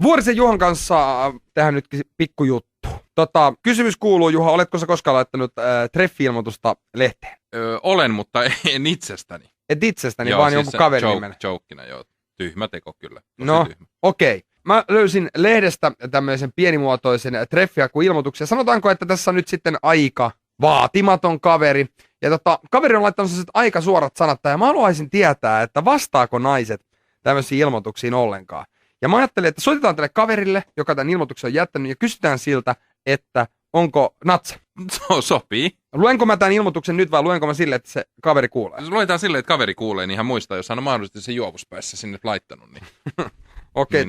Vuorisen Juhan kanssa tehdään nyt pikkujuttu. Kysymys kuuluu, Juha, oletko sä koskaan laittanut treffi-ilmoitusta lehteen? Olen, mutta en itsestäni. Et itsestäni, vaan siis jonkun kaverin nimen. Jokina, joo. Tyhmä teko kyllä. No, okei. Mä löysin lehdestä tämmöisen pienimuotoisen treffiaku-ilmoituksen. Sanotaanko, että tässä on nyt sitten aika vaatimaton kaveri. Ja kaveri on laittanut sellaiset aika suorat sanat, ja mä haluaisin tietää, että vastaako naiset tämmöisiin ilmoituksiin ollenkaan. Ja mä ajattelin, että soitetaan tälle kaverille, joka tämän ilmoituksen on jättänyt, ja kysytään siltä, että onko natsa. Sopii. Luenko mä tämän ilmoituksen nyt vai luenko mä sille, että se kaveri kuulee? Jos luetaan silleen, että kaveri kuulee, niin hän muistaa, jos hän on mahdollisesti sen juovuspäissä sinne laittanut. Niin. Okei,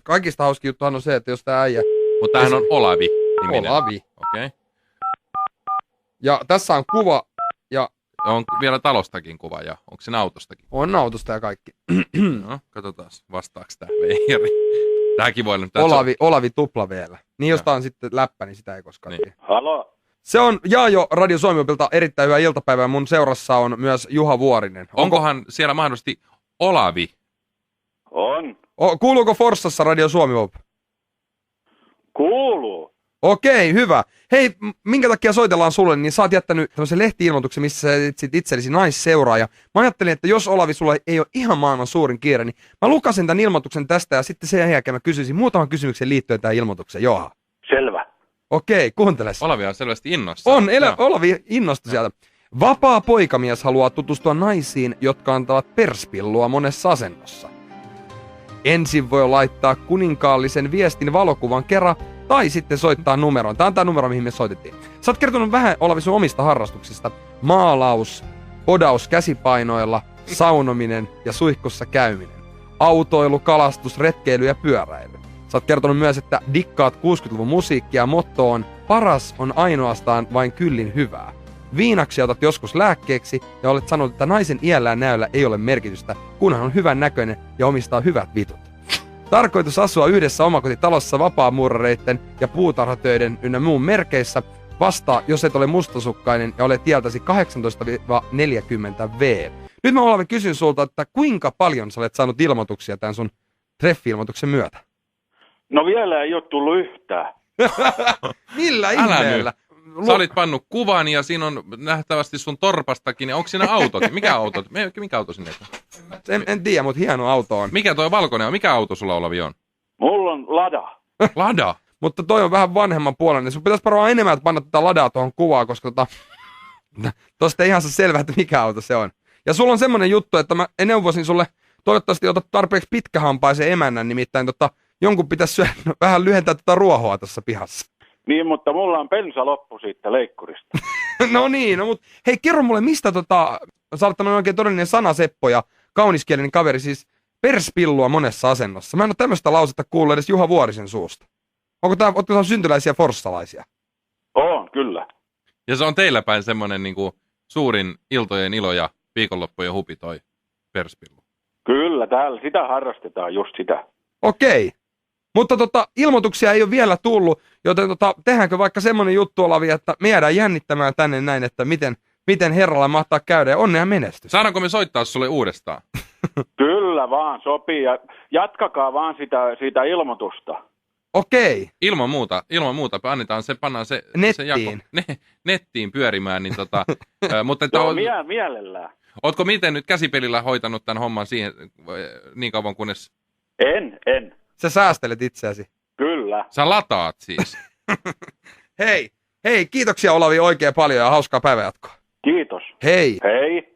kaikista hauskin juttuhan on se, että jos tää äijä... Mutta hän on Olavi niminen. Olavi. Okei. Ja tässä on kuva ja... On vielä talostakin kuva ja onko sen autostakin? On autosta ja kaikki. No, katsotaan vastaako tää veijari. Tääkin voi olla... Olavi tupla vielä. Niin jos tää on sitten läppä, niin sitä ei koskaan niin. tiedä. Halo. Se on Jaajo Radio Suomi-opilta erittäin hyvä iltapäivä. Mun seurassa on myös Juha Vuorinen. Onkohan siellä mahdollisesti Olavi? On. Kuuluuko Forssassa Radio Suomi-op? Kuuluu. Okei, hyvä. Hei, minkä takia soitellaan sulle, niin sä oot jättänyt tämmöisen lehti-ilmoituksen, missä sä etsit itsellesi naisseuraaja. Mä ajattelin, että jos Olavi sulla ei ole ihan maailman suurin kiire, niin mä lukasin tämän ilmoituksen tästä ja sitten sen jälkeen mä kysyisin muutaman kysymyksen liittyen tähän ilmoitukseen. Joha. Selvä. Okei, kuunteles. Olavi on selvästi innoissaan. Olavi innostui sieltä. Vapaa poikamies haluaa tutustua naisiin, jotka antavat perspillua monessa asennossa. Ensin voi laittaa kuninkaallisen viestin valokuvan kerran, tai sitten soittaa numeroon. Tämä on tämä numero, mihin me soitettiin. Sä oot kertonut vähän, Olavi, sun omista harrastuksista. Maalaus, odaus käsipainoilla, saunominen ja suihkussa käyminen. Autoilu, kalastus, retkeily ja pyöräily. Sä oot kertonut myös, että dikkaat 60-luvun musiikkia ja motto on paras on ainoastaan vain kyllin hyvää. Viinaksi otat joskus lääkkeeksi ja olet sanonut, että naisen iällään näöllä ei ole merkitystä, kunhan on hyvän näköinen ja omistaa hyvät vitut. Tarkoitus asua yhdessä omakotitalossa vapaamuurareitten ja puutarhatöiden ynnä muun merkeissä. Vastaa, jos et ole mustasukkainen ja olet tieltäsi 18-40V. Nyt mä Olavi kysyn sulta, että kuinka paljon sä olet saanut ilmoituksia tämän sun treffi-ilmoituksen myötä? No vielä ei ole tullut yhtään. Millä ihmeellä? Sä olit pannut kuvan ja siinä on nähtävästi sun torpastakin. Onko siinä autot? Mikä auto sinne on? En tiedä, mutta hieno auto on. Mikä toi valkoinen on? Mikä auto sulla, Olavi, on? Mulla on Lada. Lada? Mutta toi on vähän vanhemman puolen, niin sun pitäisi varmaan enemmän, että panna tätä Ladaa tuohon kuvaan, koska tosta ei ihan saa selvää, että mikä auto se on. Ja sulla on semmonen juttu, että mä neuvoisin sulle, toivottavasti otat tarpeeksi pitkähampaisen emännän, nimittäin jonkun pitäisi vähän lyhentää tätä ruohoa tässä pihassa. Niin, mutta mulla on bensa loppu siitä leikkurista. No niin, mutta hei, kerro mulle, mistä sä olet tämmönen oikein todellinen sanaseppo ja kauniskielinen kaveri, siis perspillua monessa asennossa. Mä en ole tämmöistä lausetta kuullut edes Juha Vuorisen suusta. Ootko tää syntyläisiä forssalaisia? On, kyllä. Ja se on teillä päin semmonen niinku suurin iltojen ilo ja viikonloppujen hupi toi perspillu. Kyllä, täällä sitä harrastetaan, just sitä. Okei. Mutta ilmoituksia ei ole vielä tullut, joten tehdäänkö vaikka semmonen juttu, Olavi, että me jäädään jännittämään tänne näin, että miten herralla mahtaa käydä ja onnea menestys. Saadaanko me soittaa sulle uudestaan? Kyllä vaan, sopii. Ja jatkakaa vaan sitä ilmoitusta. Okei. Ilman muuta. Pannaan se nettiin. Nettiin pyörimään. Niin mutta mielellään. Ootko miten nyt käsipelillä hoitanut tämän homman siihen niin kauan kunnes... En. Sä säästelet itseäsi. Kyllä. Sä lataat siis. Hei, kiitoksia Olavi oikein paljon ja hauskaa päivänjatkoa. Kiitos. Hei. Hei.